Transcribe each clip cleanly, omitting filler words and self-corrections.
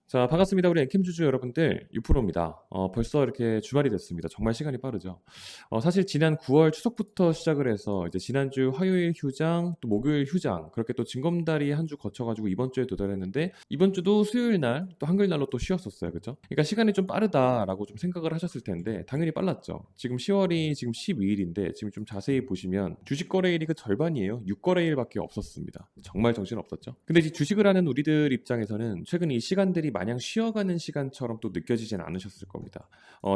자, 반갑습니다. 우리 앵캠 주주 여러분들, 유프로입니다. 벌써 이렇게 주말이 됐습니다. 정말 시간이 빠르죠. 사실 지난 9월 추석부터 시작을 해서 이제 지난주 화요일 휴장, 또 목요일 휴장, 그렇게 또 징검다리 한 주 거쳐가지고 이번 주에 도달했는데, 이번 주도 수요일 날, 또 한글날로 또 쉬었었어요. 그죠? 그러니까 시간이 좀 빠르다라고 좀 생각을 하셨을 텐데, 당연히 빨랐죠. 지금 10월이 지금 12일인데, 지금 좀 자세히 보시면, 주식 거래일이 그 절반이에요. 6거래일밖에 없었습니다. 정말 정신 없었죠. 근데 이제 주식을 하는 우리들 입장에서는 최근 이 시간들이 마냥 쉬어가는 시간처럼 또 느껴지진 않으셨을 겁니다.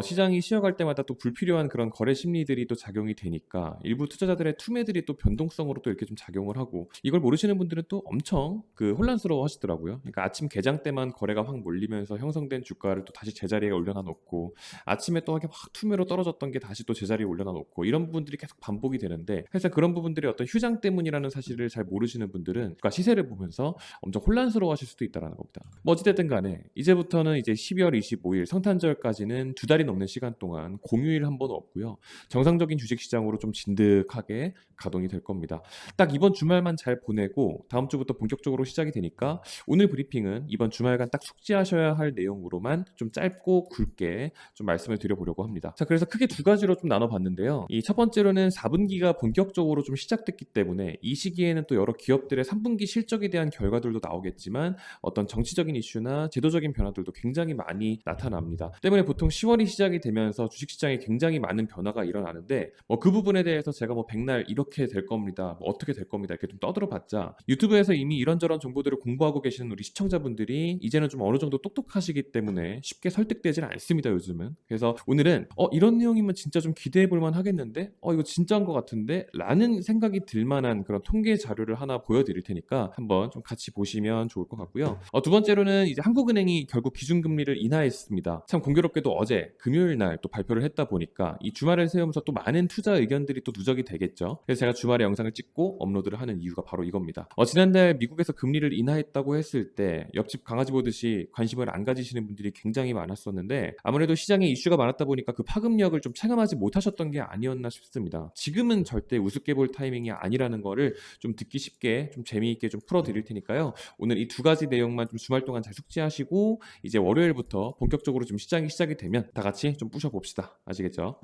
시장이 쉬어갈 때마다 또 불필요한 그런 거래 심리들이 또 작용이 되니까 일부 투자자들의 투매들이 또 변동성으로 또 이렇게 좀 작용을 하고, 이걸 모르시는 분들은 또 엄청 그 혼란스러워 하시더라고요. 그러니까 아침 개장 때만 거래가 확 몰리면서 형성된 주가를 또 다시 제자리에 올려놔 놓고, 아침에 또 하게 막 투매로 떨어졌던 게 다시 또 제자리에 올려놔 놓고, 이런 부분들이 계속 반복이 되는데, 사실 그런 부분들이 어떤 휴장 때문이라는 사실을 잘 모르시는 분들은 그러니까 시세를 보면서 엄청 혼란스러워 하실 수도 있다는 겁니다. 뭐 어찌됐든 간에 이제부터는 이제 12월 25일 성탄절까지는 두 달이 넘는 시간 동안 공휴일 한 번 없고요. 정상적인 주식시장으로 좀 진득하게 가동이 될 겁니다. 딱 이번 주말만 잘 보내고 다음 주부터 본격적으로 시작이 되니까, 오늘 브리핑은 이번 주말간 딱 숙지하셔야 할 내용으로만 좀 짧고 굵게 좀 말씀을 드려보려고 합니다. 자, 그래서 크게 두 가지로 좀 나눠봤는데요. 이 첫 번째로는 4분기가 본격적으로 좀 시작됐기 때문에 이 시기에는 또 여러 기업들의 3분기 실적에 대한 결과들도 나오겠지만, 어떤 정치적인 이슈나 제도적인 변화들도 굉장히 많이 나타납니다. 때문에 보통 10월이 시작이 되면서 주식시장에 굉장히 많은 변화가 일어나는데, 그 부분에 대해서 제가 백날 이렇게 될 겁니다, 어떻게 될 겁니다, 이렇게 좀 떠들어봤자, 유튜브에서 이미 이런저런 정보들을 공부하고 계시는 우리 시청자분들이 이제는 좀 어느 정도 똑똑하시기 때문에 쉽게 설득되지는 않습니다, 요즘은. 그래서 오늘은 이런 내용이면 진짜 좀 기대해 볼만 하겠는데, 이거 진짜인 것 같은데 라는 생각이 들만한 그런 통계 자료를 하나 보여드릴 테니까 한번 좀 같이 보시면 좋을 것 같고요. 두 번째로는 이제 한국은행이 결국 기준금리를 인하했습니다. 참 공교롭게도 어제 금요일 날 또 발표를 했다 보니까 이 주말을 세우면서 또 많은 투자 의견들이 또 누적이 되겠죠. 그래서 제가 주말에 영상을 찍고 업로드를 하는 이유가 바로 이겁니다. 지난달 미국에서 금리를 인하했다고 했을 때 옆집 강아지 보듯이 관심을 안 가지시는 분들이 굉장히 많았었는데, 아무래도 시장에 이슈가 많았다 보니까 그 파급력을 좀 체감하지 못하셨던 게 아니었나 싶습니다. 지금은 절대 우습게 볼 타이밍이 아니라는 거를 좀 듣기 쉽게 좀 재미있게 좀 풀어드릴 테니까요. 오늘 이 두 가지 내용만 좀 주말 동안 잘 숙지하시고, 이제 월요일부터 본격적으로 좀 시장이 시작이 되면 다 같이 좀 부셔봅시다. 아시겠죠?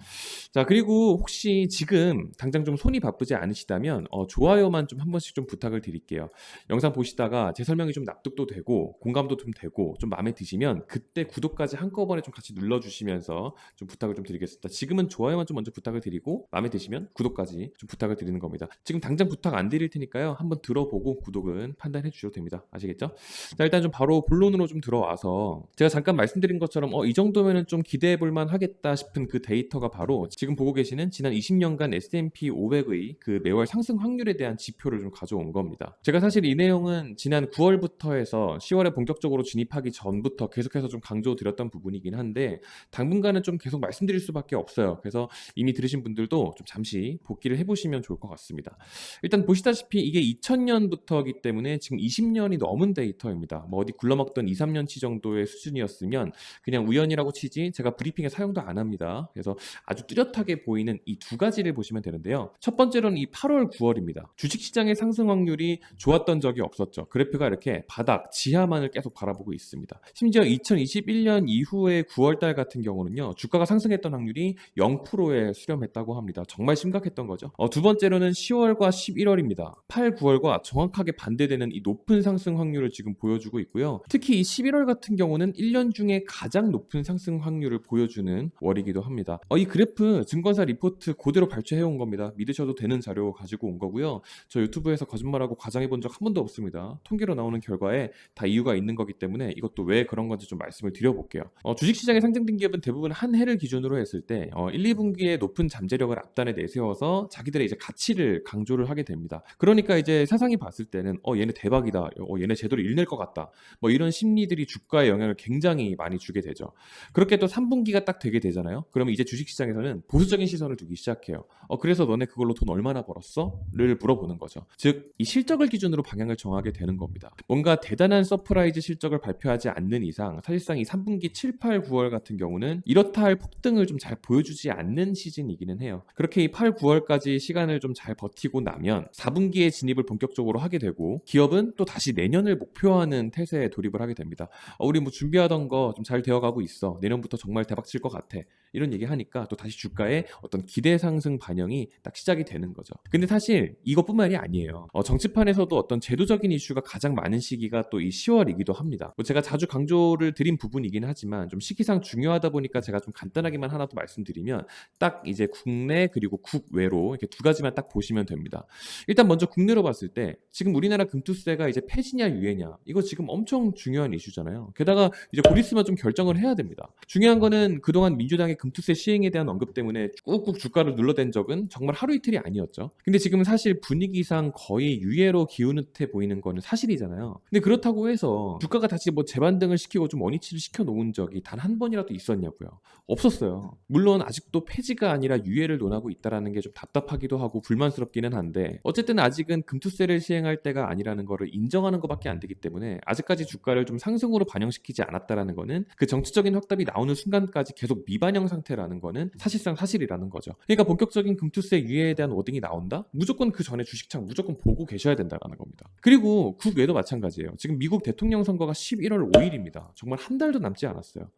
자, 그리고 혹시 지금 당장 좀 손이 바쁘지 않으시다면 좋아요만 좀 한 번씩 좀 부탁을 드릴게요. 영상 보시다가 제 설명이 좀 납득도 되고 공감도 좀 되고 좀 마음에 드시면 그때 구독까지 한꺼번에 좀 같이 눌러주시면서 좀 부탁을 좀 드리겠습니다. 지금은 좋아요만 좀 먼저 부탁을 드리고, 마음에 드시면 구독까지 좀 부탁을 드리는 겁니다. 지금 당장 부탁 안 드릴 테니까요. 한번 들어보고 구독은 판단해 주셔도 됩니다. 아시겠죠? 자, 일단 좀 바로 본론으로 좀 들어와서, 제가 잠깐 말씀드린 것처럼 이 정도면은 좀 기대해 볼만 하겠다 싶은 그 데이터가 바로 지금 보고 계시는 지난 20년간 S&P 500의 그 매월 상승 확률에 대한 지표를 좀 가져온 겁니다. 제가 사실 이 내용은 지난 9월부터 해서 10월에 본격적으로 진입하기 전부터 계속해서 좀 강조드렸던 부분이긴 한데, 당분간은 좀 계속 말씀드릴 수밖에 없어요. 그래서 이미 들으신 분들도 좀 잠시 복기를 해보시면 좋을 것 같습니다. 일단 보시다시피 이게 2000년부터이기 때문에 지금 20년이 넘은 데이터입니다. 어디 굴러먹던 2, 3년치 정도의 수준이었으면 그냥 우연이라고 치지 제가 브리핑에 사용도 안 합니다. 그래서 아주 뚜렷하게 보이는 이 두 가지를 보시면 되는데요. 첫 번째로는 이 8월, 9월입니다. 주식시장의 상승 확률이 좋았던 적이 없었죠. 그래프가 이렇게 바닥, 지하만을 계속 바라보고 있습니다. 심지어 2021년 이후의 9월달 같은 경우는요, 주가가 상승했던 확률이 0%에 수렴했다고 합니다. 정말 심각했던 거죠. 두 번째로는 10월과 11월입니다. 8, 9월과 정확하게 반대되는 이 높은 상승 확률을 지금 보여주고 있고요. 특히 이 11월 같은 경우는 1년 중에 가장 높은 상승 확률을 보여주는 월이기도 합니다. 이 그래프 증권사 리포트 그대로 발췌해온 겁니다. 믿으셔도 되는 자료 가지고 온 거고요. 저 유튜브에서 거짓말하고 과장해본 적 한 번도 없습니다. 통계로 나오는 결과에 다 이유가 있는 거기 때문에 이것도 왜 그런 건지 좀 말씀을 드려볼게요. 주식시장에 상장된 기업은 대부분 한 해를 기준으로 했을 때 1, 2분기에 높은 잠재력을 앞단에 내세워서 자기들의 이제 가치를 강조를 하게 됩니다. 그러니까 이제 세상이 봤을 때는 얘네 대박이다, 얘네 제대로 일낼 것 같다, 이런 심리들이 주가에 영향을 굉장히 많이 주게 되죠. 그렇게 또 3분기가 딱 되게 되잖아요. 그러면 이제 주식시장에서는 보수적인 시선을 두기 시작해요. 그래서 너네 그걸로 돈 얼마나 벌었어? 를 물어보는 거죠. 즉, 이 실적을 기준으로 방향을 정하게 되는 겁니다. 뭔가 대단한 서프라이즈 실적을 발표하지 않는 이상 사실상 이 3분기 7, 8, 9월 같은 경우는 이렇다 할 폭등을 좀 잘 보여주지 않는 시즌이기는 해요. 그렇게 이 8, 9월까지 시간을 좀 잘 버티고 나면 4분기에 진입을 본격적으로 하게 되고, 기업은 또 다시 내년을 목표하는 태세에 돌입을 하게 됩니다. 있습니다. 우리 뭐 준비하던 거 좀 잘 되어가고 있어. 내년부터 정말 대박 칠 것 같아. 이런 얘기하니까 또 다시 주가의 어떤 기대 상승 반영이 딱 시작이 되는 거죠. 근데 사실 이것뿐만이 아니에요. 정치판에서도 어떤 제도적인 이슈가 가장 많은 시기가 또 이 10월이기도 합니다. 뭐 제가 자주 강조를 드린 부분이긴 하지만 좀 시기상 중요하다 보니까 제가 좀 간단하게만 하나 더 말씀드리면 딱 이제 국내 그리고 국외로 이렇게 두 가지만 딱 보시면 됩니다. 일단 먼저 국내로 봤을 때 지금 우리나라 금투세가 이제 폐지냐 유예냐 이거 지금 엄청 중요한 이슈잖아요. 게다가 이제 곧 있으면 좀 결정을 해야 됩니다. 중요한 거는 그동안 민주당의 금투세 시행에 대한 언급 때문에 꾹꾹 주가를 눌러댄 적은 정말 하루 이틀이 아니었죠. 근데 지금 사실 분위기상 거의 유예로 기우는 듯해 보이는 거는 사실이잖아요. 근데 그렇다고 해서 주가가 다시 뭐 재반등을 시키고 좀 원위치를 시켜 놓은 적이 단 한 번이라도 있었냐고요? 없었어요. 물론 아직도 폐지가 아니라 유예를 논하고 있다라는 게 좀 답답하기도 하고 불만스럽기는 한데 어쨌든 아직은 금투세를 시행할 때가 아니라는 거를 인정하는 것밖에 안 되기 때문에 아직까지 주가를 좀 상승으로 반영시키지 않았다라는 거는 그 정치적인 확답이 나오는 순간까지 계속 미반영 상태라는 거는 사실상 사실이라는 거죠. 그러니까 본격적인 금투세 유예에 대한 워딩이 나온다? 무조건 그 전에 주식창 무조건 보고 계셔야 된다라는 겁니다. 그리고 국외도 마찬가지예요. 지금 미국 대통령 선거가 11월 5일입니다. 정말 한 달도 남지 않았어요.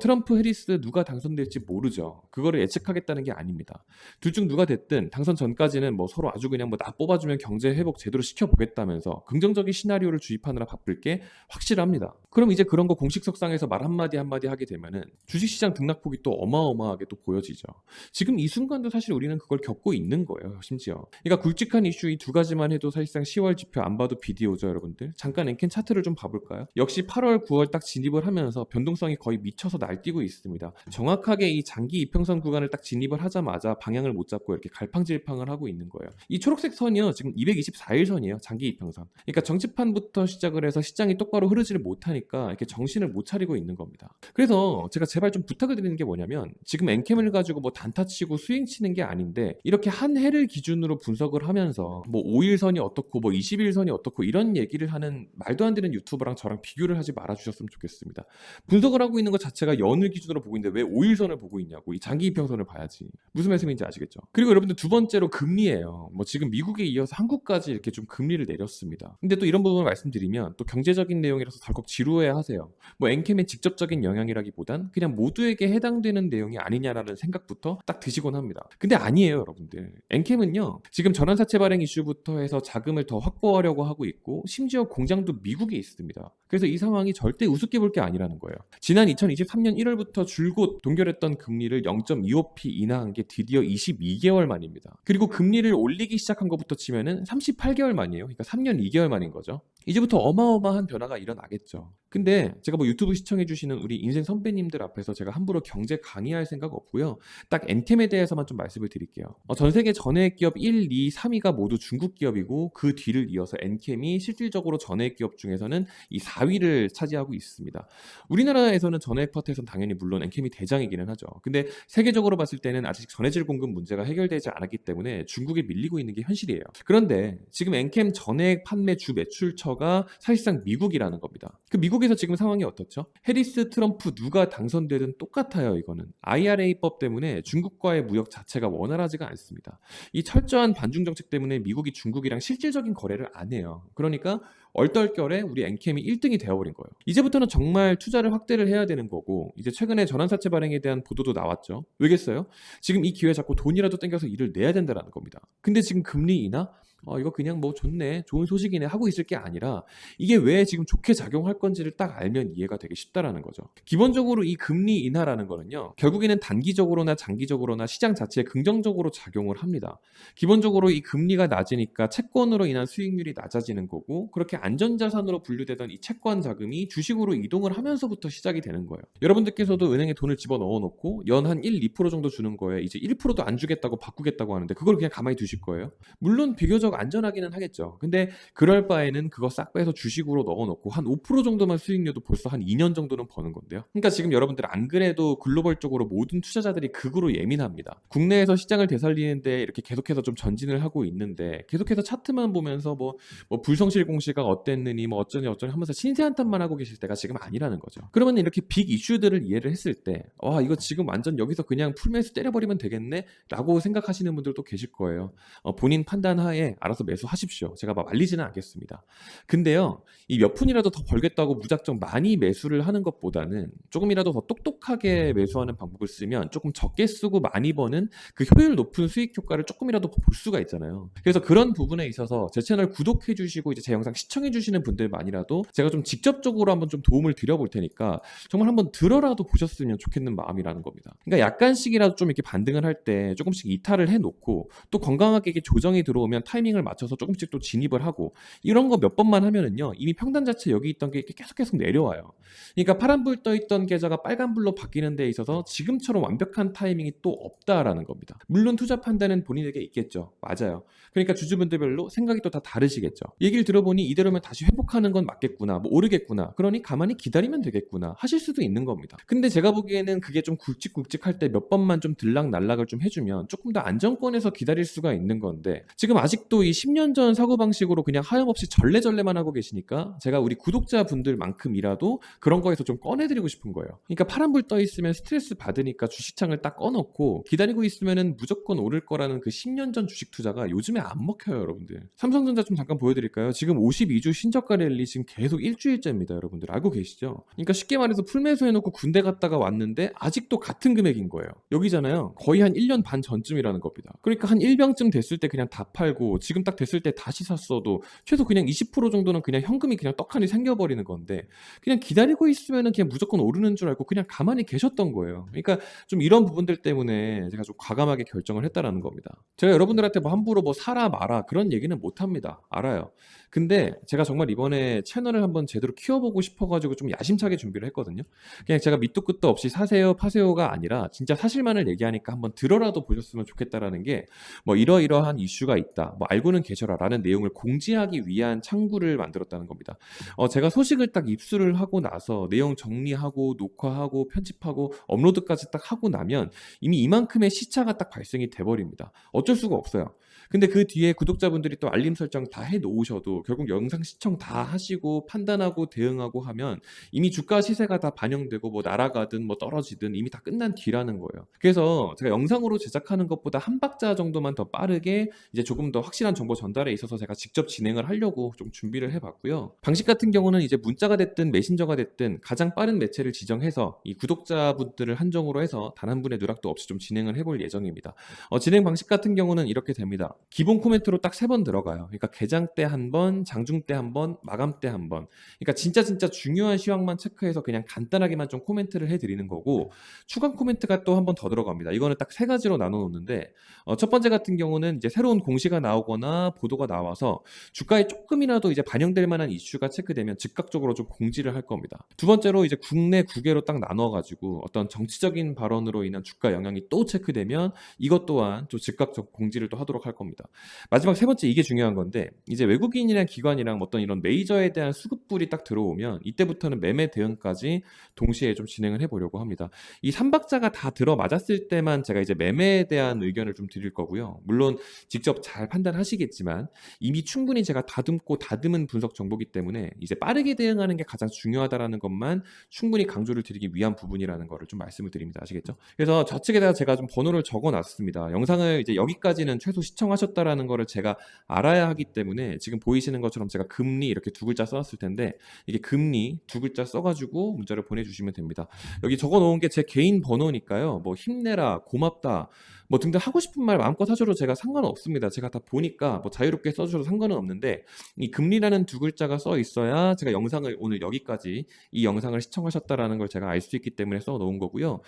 트럼프, 해리스 누가 당선될지 모르죠. 그거를 예측하겠다는 게 아닙니다. 둘 중 누가 됐든 당선 전까지는 뭐 서로 아주 그냥 뭐 나 뽑아주면 경제 회복 제대로 시켜보겠다면서 긍정적인 시나리오를 주입하느라 바쁠 게 확실합니다. 그럼 이제 그런 거 공식 석상에서 말 한마디 한마디 하게 되면은 주식시장 등락폭이 또 어마어마하게 또 보여지죠. 지금 이 순간도 사실 우리는 그걸 겪고 있는 거예요. 심지어. 그러니까 굵직한 이슈 이 두 가지만 해도 사실상 10월 지표 안 봐도 비디오죠, 여러분들. 잠깐 엔캔 차트를 좀 봐볼까요? 역시 8월, 9월 딱 진입을 하면서 변동성이 거의 미쳐서 날뛰고 있습니다. 정확하게 이 장기 이평선 구간을 딱 진입을 하자마자 방향을 못 잡고 이렇게 갈팡질팡을 하고 있는 거예요. 이 초록색 선이요, 지금 224일 선이에요. 장기 이평선. 그러니까 정치판부터 시작을 해서 시장이 똑바로 흐르지를 못하니까 이렇게 정신을 못 차리고 있는 겁니다. 그래서 제가 제발 좀 부탁을 드리는 게 뭐냐면 지금 엔캠을 가지고 뭐 단타 치고 스윙 치는 게 아닌데 이렇게 한 해를 기준으로 분석을 하면서 뭐 5일선이 어떻고 뭐 20일선이 어떻고 이런 얘기를 하는 말도 안 되는 유튜버랑 저랑 비교를 하지 말아 주셨으면 좋겠습니다. 분석을 하고 있는 것 자체가 연을 기준으로 보고 있는데 왜 5일선을 보고 있냐고. 이 장기 이평선을 봐야지. 무슨 말씀인지 아시겠죠? 그리고 여러분들 두 번째로 금리예요. 뭐 지금 미국에 이어서 한국까지 이렇게 좀 금리를 내렸습니다. 근데 또 이런 부분을 말씀드리면 또 경제적인 내용이라서 덜컥 지루해 하세요. 뭐 엔캠의 직접적인 영향이라기보단 그냥 모두에게 해당되는 내용이 아니냐라는 생각부터 딱 드시곤 합니다. 근데 아니에요, 여러분들. 엔캠은요, 지금 전환사채 발행 이슈부터 해서 자금을 더 확보하려고 하고 있고 심지어 공장도 미국에 있습니다. 그래서 이 상황이 절대 우습게 볼 게 아니라는 거예요. 지난 2023년 1월부터 줄곧 동결했던 금리를 0.25p 인하한 게 드디어 22개월 만입니다. 그리고 금리를 올리기 시작한 것부터 치면은 38개월 만이에요. 그러니까 3년 2개월 만인 거죠. 이제부터 어마어마한 변화가 일어나겠죠. 근데 제가 뭐 유튜브 시청해주시는 우리 인생 선배님들 앞에서 제가 함부로 경제 강의할 생각 없고요. 딱 엔캠에 대해서만 좀 말씀을 드릴게요. 전 세계 전해액 기업 1, 2, 3위가 모두 중국 기업이고 그 뒤를 이어서 엔캠이 실질적으로 전해액 기업 중에서는 이 4위를 차지하고 있습니다. 우리나라에서는 전해액 파트에서는 당연히 물론 엔캠이 대장이기는 하죠. 근데 세계적으로 봤을 때는 아직 전해질 공급 문제가 해결되지 않았기 때문에 중국에 밀리고 있는 게 현실이에요. 그런데 지금 엔캠 전해액 판매 주 매출처가 사실상 미국이라는 겁니다. 그 미국에서 지금 상황이 어떻죠? 해리스, 트럼프 누가 당선되든 똑같아요. 이거는 IRA법 때문에 중국과의 무역 자체가 원활하지가 않습니다. 이 철저한 반중 정책 때문에 미국이 중국이랑 실질적인 거래를 안 해요. 그러니까 얼떨결에 우리 엔캠이 1등이 되어버린 거예요. 이제부터는 정말 투자를 확대를 해야 되는 거고 이제 최근에 전환사채 발행에 대한 보도도 나왔죠. 왜겠어요? 지금 이 기회 잡고 돈이라도 땡겨서 일을 내야 된다는 겁니다. 근데 지금 금리 인하? 이거 그냥 뭐 좋네, 좋은 소식이네 하고 있을 게 아니라 이게 왜 지금 좋게 작용할 건지를 딱 알면 이해가 되게 쉽다라는 거죠. 기본적으로 이 금리 인하라는 거는요, 결국에는 단기적으로나 장기적으로나 시장 자체에 긍정적으로 작용을 합니다. 기본적으로 이 금리가 낮으니까 채권으로 인한 수익률이 낮아지는 거고 그렇게 안전자산으로 분류되던 이 채권 자금이 주식으로 이동을 하면서부터 시작이 되는 거예요. 여러분들께서도 은행에 돈을 집어넣어 놓고 연 한 1, 2% 정도 주는 거예요. 이제 1%도 안 주겠다고 바꾸겠다고 하는데 그걸 그냥 가만히 두실 거예요? 물론 비교적 안전하기는 하겠죠. 근데 그럴 바에는 그거 싹 빼서 주식으로 넣어놓고 한 5% 정도만 수익률도 벌써 한 2년 정도는 버는 건데요. 그러니까 지금 여러분들 안 그래도 글로벌적으로 모든 투자자들이 극으로 예민합니다. 국내에서 시장을 되살리는데 이렇게 계속해서 좀 전진을 하고 있는데 계속해서 차트만 보면서 뭐 불성실 공시가 어땠느니 뭐 어쩌니 하면서 신세 한탄만 하고 계실 때가 지금 아니라는 거죠. 그러면 이렇게 빅 이슈들을 이해를 했을 때 이거 지금 완전 여기서 그냥 풀매수 때려버리면 되겠네 라고 생각하시는 분들도 계실 거예요. 본인 판단 하에 알아서 매수하십시오. 제가 막 말리지는 않겠습니다. 근데요, 이 몇 푼이라도 더 벌겠다고 무작정 많이 매수를 하는 것보다는 조금이라도 더 똑똑하게 매수하는 방법을 쓰면 조금 적게 쓰고 많이 버는 그 효율 높은 수익 효과를 조금이라도 볼 수가 있잖아요. 그래서 그런 부분에 있어서 제 채널 구독해 주시고 이제 제 영상 시청해 주시는 분들만이라도 제가 좀 직접적으로 한번 좀 도움을 드려볼 테니까 정말 한번 들어라도 보셨으면 좋겠는 마음이라는 겁니다. 그러니까 약간씩이라도 좀 이렇게 반등을 할 때 조금씩 이탈을 해놓고 또 건강하게 이게 조정이 들어오면 타이밍을 맞춰서 조금씩 또 진입을 하고 이런 거 몇 번만 하면은요 이미 평단 자체 여기 있던 게 계속 내려와요. 그러니까 파란불 떠 있던 계좌가 빨간불로 바뀌는 데 있어서 지금처럼 완벽한 타이밍이 또 없다라는 겁니다. 물론 투자 판단은 본인에게 있겠죠. 맞아요. 그러니까 주주분들별로 생각이 또 다 다르시겠죠. 얘기를 들어보니 이대로면 다시 회복하는 건 맞겠구나, 뭐 오르겠구나, 그러니 가만히 기다리면 되겠구나 하실 수도 있는 겁니다. 근데 제가 보기에는 그게 좀 굵직굵직할 때 몇 번만 좀 들락날락을 좀 해주면 조금 더 안정권에서 기다릴 수가 있는 건데 지금 아직도 이 10년 전 사고방식으로 그냥 하염없이 전래전래만 하고 계시니까 제가 우리 구독자분들만큼이라도 그런 거에서 좀 꺼내드리고 싶은 거예요. 그러니까 파란불 떠 있으면 스트레스 받으니까 주식창을 딱 꺼놓고 기다리고 있으면은 무조건 오를 거라는 그 10년 전 주식 투자가 요즘에 안 먹혀요, 여러분들. 삼성전자 좀 잠깐 보여드릴까요? 지금 52주 신저가 랠리 지금 계속 일주일째입니다, 여러분들. 알고 계시죠? 그러니까 쉽게 말해서 풀매수 해놓고 군대 갔다가 왔는데 아직도 같은 금액인 거예요. 여기잖아요. 거의 한 1년 반 전쯤이라는 겁니다. 그러니까 한 1병쯤 됐을 때 그냥 다 팔고 지금 딱 됐을 때 다시 샀어도 최소 그냥 20% 정도는 그냥 현금이 그냥 떡하니 생겨버리는 건데 그냥 기다리고 있으면은 그냥 무조건 오르는 줄 알고 그냥 가만히 계셨던 거예요. 그러니까 좀 이런 부분들 때문에 제가 좀 과감하게 결정을 했다라는 겁니다. 제가 여러분들한테 뭐 함부로 뭐 사라 마라 그런 얘기는 못 합니다. 알아요. 근데 제가 정말 이번에 채널을 한번 제대로 키워보고 싶어가지고 좀 야심차게 준비를 했거든요. 그냥 제가 밑도 끝도 없이 사세요 파세요가 아니라 진짜 사실만을 얘기하니까 한번 들어라도 보셨으면 좋겠다라는 게 뭐 이러이러한 이슈가 있다, 뭐 알고는 계셔라라는 내용을 공지하기 위한 창구를 만들었다는 겁니다. 제가 소식을 딱 입수를 하고 나서 내용 정리하고 녹화하고 편집하고 업로드까지 딱 하고 나면 이미 이만큼의 시차가 딱 발생이 돼버립니다. 어쩔 수가 없어요. 근데 그 뒤에 구독자분들이 또 알림 설정 다 해놓으셔도 결국 영상 시청 다 하시고 판단하고 대응하고 하면 이미 주가 시세가 다 반영되고 뭐 날아가든 뭐 떨어지든 이미 다 끝난 뒤라는 거예요. 그래서 제가 영상으로 제작하는 것보다 한 박자 정도만 더 빠르게 이제 조금 더 확실한 정보 전달에 있어서 제가 직접 진행을 하려고 좀 준비를 해봤고요. 방식 같은 경우는 이제 문자가 됐든 메신저가 됐든 가장 빠른 매체를 지정해서 이 구독자분들을 한정으로 해서 단 한 분의 누락도 없이 좀 진행을 해볼 예정입니다. 진행 방식 같은 경우는 이렇게 됩니다. 기본 코멘트로 딱 3번 들어가요. 그러니까 개장 때 한 번, 장중 때 한 번, 마감 때 한 번. 그러니까 진짜 중요한 시황만 체크해서 그냥 간단하게만 좀 코멘트를 해드리는 거고 추가 코멘트가 또 한 번 더 들어갑니다. 이거는 딱 3가지로 나눠 놓는데 첫 번째 같은 경우는 이제 새로운 공시가 나오거나 보도가 나와서 주가에 조금이라도 이제 반영될 만한 이슈가 체크되면 즉각적으로 좀 공지를 할 겁니다. 두 번째로 이제 국내 국외로 딱 나눠가지고 어떤 정치적인 발언으로 인한 주가 영향이 또 체크되면 이것 또한 좀 즉각적 공지를 또 하도록 할 겁니다. 마지막 3번째 이게 중요한 건데 이제 외국인이랑 기관이랑 어떤 이런 메이저에 대한 수급불이 딱 들어오면 이때부터는 매매 대응까지 동시에 좀 진행을 해보려고 합니다. 이 3박자가 다 들어맞았을 때만 제가 이제 매매에 대한 의견을 좀 드릴 거고요. 물론 직접 잘 판단하시겠지만 이미 충분히 제가 다듬은 분석 정보기 때문에 이제 빠르게 대응하는 게 가장 중요하다라는 것만 충분히 강조를 드리기 위한 부분이라는 거를 좀 말씀을 드립니다. 아시겠죠? 그래서 좌측에다가 제가 좀 번호를 적어 놨습니다. 영상을 이제 여기까지는 최소 시청하셨다라는 거를 제가 알아야 하기 때문에 지금 보이시는 것처럼 제가 금리 이렇게 2글자 써놨을 텐데 이게 금리 2글자 써가지고 문자를 보내주시면 됩니다. 여기 적어 놓은 게 제 개인 번호니까요. 뭐 힘내라, 고맙다, 뭐 등등 하고 싶은 말 마음껏 하셔도 제가 상관은 없습니다. 제가 다 보니까 뭐 자유롭게 써주셔도 상관은 없는데 이 금리라는 2글자가 써 있어야 제가 영상을 오늘 여기까지 이 영상을 시청하셨다라는 걸 제가 알 수 있기 때문에 써 놓은 거고요.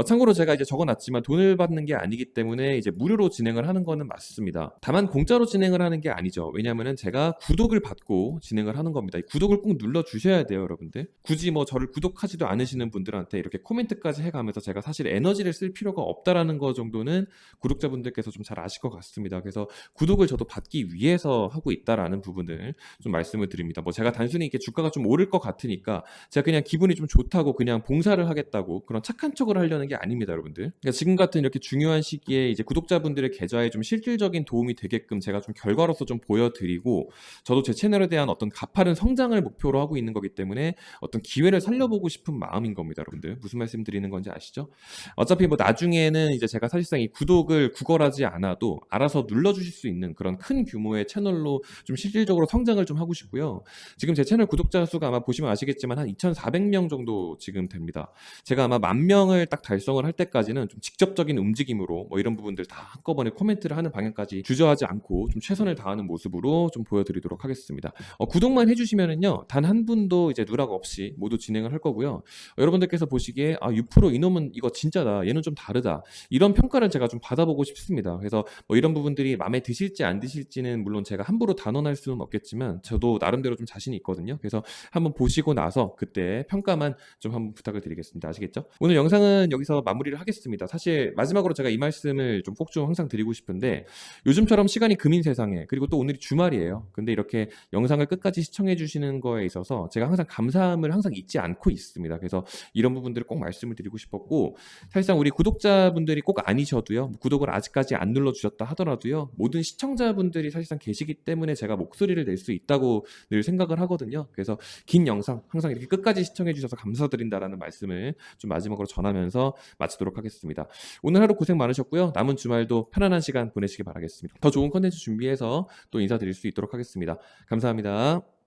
참고로 제가 이제 적어놨지만 돈을 받는 게 아니기 때문에 이제 무료로 진행을 하는 거는 맞습니다. 다만 공짜로 진행을 하는 게 아니죠. 왜냐하면은 제가 구독을 받고 진행을 하는 겁니다. 이 구독을 꼭 눌러 주셔야 돼요, 여러분들. 굳이 뭐 저를 구독하지도 않으시는 분들한테 이렇게 코멘트까지 해가면서 제가 사실 에너지를 쓸 필요가 없다라는 거 정도는 구독자분들께서 좀 잘 아실 것 같습니다. 그래서 구독을 저도 받기 위해서 하고 있다라는 부분을 좀 말씀을 드립니다. 뭐 제가 단순히 이렇게 주가가 좀 오를 것 같으니까 제가 그냥 기분이 좀 좋다고 그냥 봉사를 하겠다고 그런 착한 척을 하려는 게 아닙니다, 여러분들. 그러니까 지금 같은 이렇게 중요한 시기에 이제 구독자분들의 계좌에 좀 실질적인 도움이 되게끔 제가 좀 결과로서 좀 보여드리고 저도 제 채널에 대한 어떤 가파른 성장을 목표로 하고 있는 거기 때문에 어떤 기회를 살려보고 싶은 마음인 겁니다, 여러분들. 무슨 말씀 드리는 건지 아시죠? 어차피 뭐 나중에는 이제 제가 사실상 이 구독을 구걸하지 않아도 알아서 눌러주실 수 있는 그런 큰 규모의 채널로 좀 실질적으로 성장을 좀 하고 싶고요. 지금 제 채널 구독자 수가 아마 보시면 아시겠지만 한 2,400명 정도 지금 됩니다. 제가 아마 10,000명을 딱 달성을 할 때까지는 좀 직접적인 움직임으로 뭐 이런 부분들 다 한꺼번에 코멘트를 하는 방향까지 주저하지 않고 좀 최선을 다하는 모습으로 좀 보여드리도록 하겠습니다. 구독만 해주시면은요, 단 한 분도 이제 누락 없이 모두 진행을 할 거고요. 여러분들께서 보시기에 유프로 이놈은 이거 진짜다, 얘는 좀 다르다, 이런 평가를 제가 좀 받아보고 싶습니다. 그래서 뭐 이런 부분들이 마음에 드실지 안 드실지는 물론 제가 함부로 단언할 수는 없겠지만 저도 나름대로 좀 자신이 있거든요. 그래서 한번 보시고 나서 그때 평가만 좀 한번 부탁을 드리겠습니다. 아시겠죠? 오늘 영상은 여기서 마무리를 하겠습니다. 사실 마지막으로 제가 이 말씀을 좀 꼭 좀 항상 드리고 싶은데, 요즘처럼 시간이 금인 세상에, 그리고 또 오늘이 주말이에요. 근데 이렇게 영상을 끝까지 시청해 주시는 거에 있어서 제가 항상 감사함을 항상 잊지 않고 있습니다. 그래서 이런 부분들을 꼭 말씀을 드리고 싶었고, 사실상 우리 구독자분들이 꼭 아니셔도요, 구독을 아직까지 안 눌러주셨다 하더라도요, 모든 시청자분들이 사실상 계시기 때문에 제가 목소리를 낼 수 있다고 늘 생각을 하거든요. 그래서 긴 영상 항상 이렇게 끝까지 시청해 주셔서 감사드린다라는 말씀을 좀 마지막으로 전하면서 마치도록 하겠습니다. 오늘 하루 고생 많으셨고요. 남은 주말도 편안한 시간 보내시기 바라겠습니다. 더 좋은 컨텐츠 준비해서 또 인사드릴 수 있도록 하겠습니다. 감사합니다.